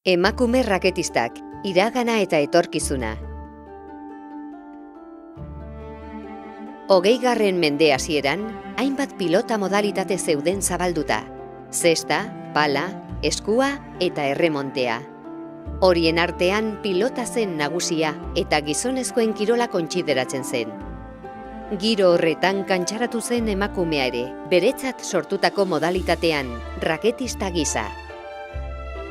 Emakume raketistak, iragana eta etorkizuna. 20. mende hasieran, hainbat pilota modalitate zeuden zabalduta. Zesta, pala, eskua eta erremontea. Horien artean pilota zen nagusia eta gizonezkoen kirola kontsideratzen zen. Giro horretan kantxaratu zen emakumea ere, beretzat sortutako modalitatean, raketista gisa.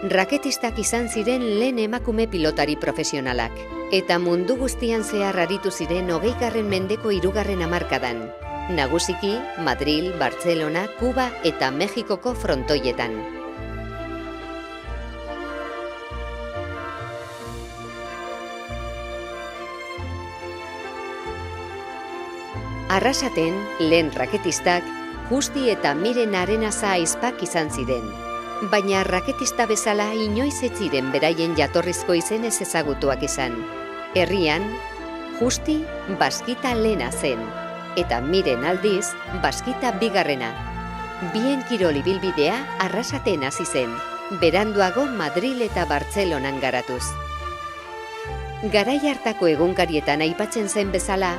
Raketistak izan ziren lehen emakume pilotari profesionalak, eta mundu guztian zehar aritu ziren 20. mendeko 3. hamarkadan, nagusiki Madril, Bartzelona, Kuba eta Mexikoko frontoietan. Arrasaten, lehen raketistak, Justi eta Miren Arenaza aizpak izan ziren. Baina raketista bezala inoiz ez ziren beraien jatorrizko izenez ezagutuak izan. Herrian, Justi Baskita lehena zen, eta Miren aldiz Baskita bigarrena. Bien kirol ibilbidea Arrasaten hasi zen, beranduago Madril eta Bartzelonan garatuz. Garai hartako egunkarietan aipatzen zen bezala,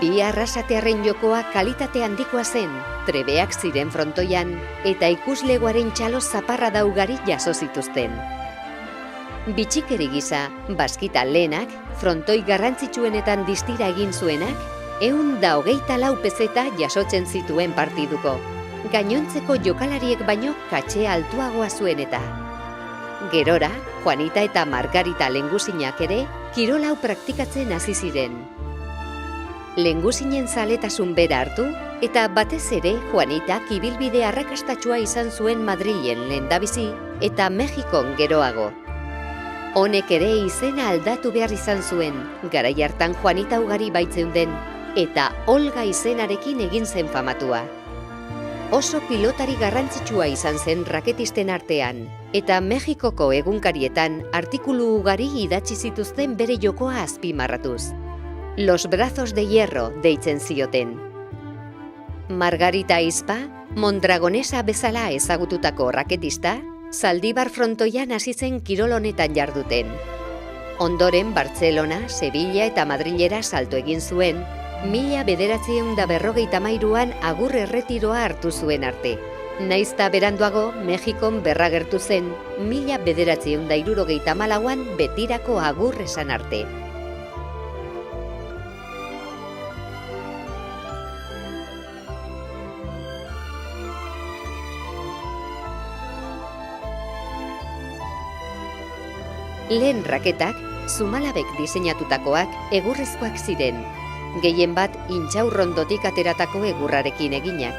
bi Arrasatearren jokoa kalitate handikoa zen, trebeak ziren frontoian eta ikuslegoaren txalo zaparra ugari jaso zituzten. Bitxikeri gisa, Baskita lehenak, frontoi garrantzitsuenetan distira egin zuenak, 124 pezeta jasotzen zituen partiduko, gainontzeko jokalariek baino katxe altuagoa zuen eta. Gerora, Juanita eta Margarita lengusinak ere, kirol hau praktikatzen hasi ziren. Lengusinen zaletasun bera hartu, eta batez ere Juanitak ibilbide arrakastatsua izan zuen Madrilen lehendabizi eta Mexikon geroago. Honek ere izena aldatu behar izan zuen, garai hartan Juanita ugari baitzeunden, eta Olga izenarekin egin zen famatua. Oso pilotari garrantzitsua izan zen raketisten artean, eta Mexikoko egunkarietan artikulu ugari idatzi zituzten bere jokoa azpimarratuz. Los brazos de hierro deitzen zioten. Margarita aizpa, Mondragonesa bezala ezagututako raketista, Zaldibar frontoian hasi zen kirol honetan jarduten. Ondoren Bartzelona, Sevilla eta Madrilera salto egin zuen, 1953an agur erretiroa hartu zuen arte. Naizta beranduago Mexikon berragertu zen 1974an betirako agur esan arte. Lehen raketak, Zumalabek diseinatutakoak egurrezkoak ziren, gehien bat intxaurrondotik ateratako egurrarekin eginak.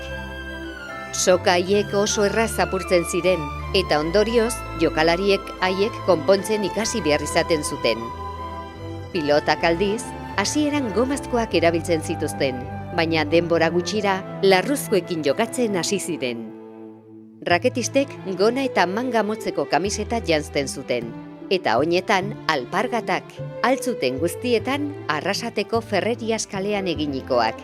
Soka haiek oso erraz apurtzen ziren, eta ondorioz, jokalariek haiek konpontzen ikasi behar izaten zuten. Pilotak aldiz, hasieran gomazkoak erabiltzen zituzten, baina denbora gutxira larruzkoekin jokatzen hasi ziren. Raketistek gona eta manga motzeko kamiseta janzten zuten, eta oinetan alpargatak, altzuten guztietan Arrasateko Ferrerias kalean eginikoak.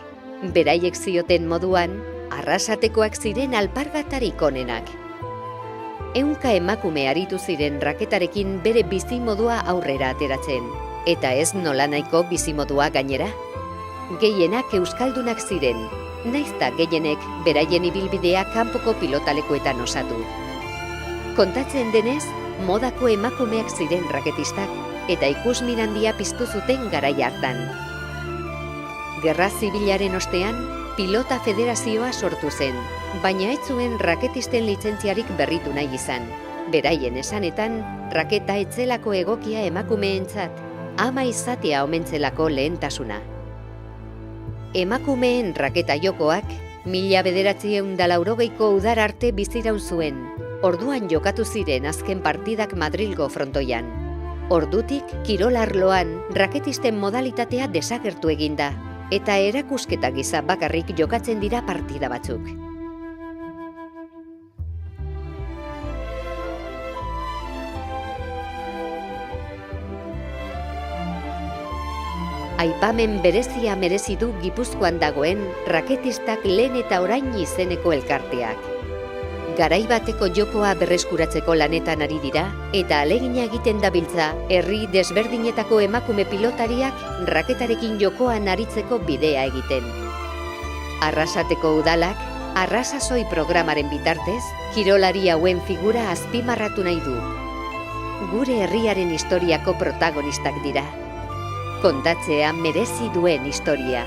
Beraiek zioten moduan, Arrasatekoak ziren alpargatarik onenak. 100 emakume aritu ziren raketarekin bere bizimodua aurrera ateratzen, eta ez nolanahiko bizimodua gainera. Gehienak euskaldunak ziren, naizta gehienek beraien ibilbidea kanpoko pilotalekuetan osatu. Kontatzen denez, modako emakumeak ziren raketistak, eta ikusmin handia piztu zuten garai hartan. Gerra zibilaren ostean, pilota federazioa sortu zen, baina ez zuen raketisten lizentziarik berritu nahi izan. Beraien esanetan, raketa etzelako egokia emakumeentzat, ama izatea omentzelako lehentasuna. Emakumeen raketa jokoak, 1980ko udar arte biziraun zuen, orduan jokatu ziren azken partidak Madrilgo frontoian. Ordutik, kirol arloan, raketisten modalitatea desagertu eginda, eta erakusketa gisa bakarrik jokatzen dira partida batzuk. Aipamen berezia merezi du Gipuzkoan dagoen raketistak lehen eta orain izeneko elkarteak. garaibateko jokoa berreskuratzeko lanetan ari dira eta alegina egiten dabiltza herri desberdinetako emakume pilotariak raketarekin jokoan aritzeko bidea egiten. Arrasateko udalak, Arrasasoi programaren bitartez, kirolari hauen figura azpimarratu nahi du. Gure herriaren historiako protagonistak dira. Kontatzea merezi duen historia.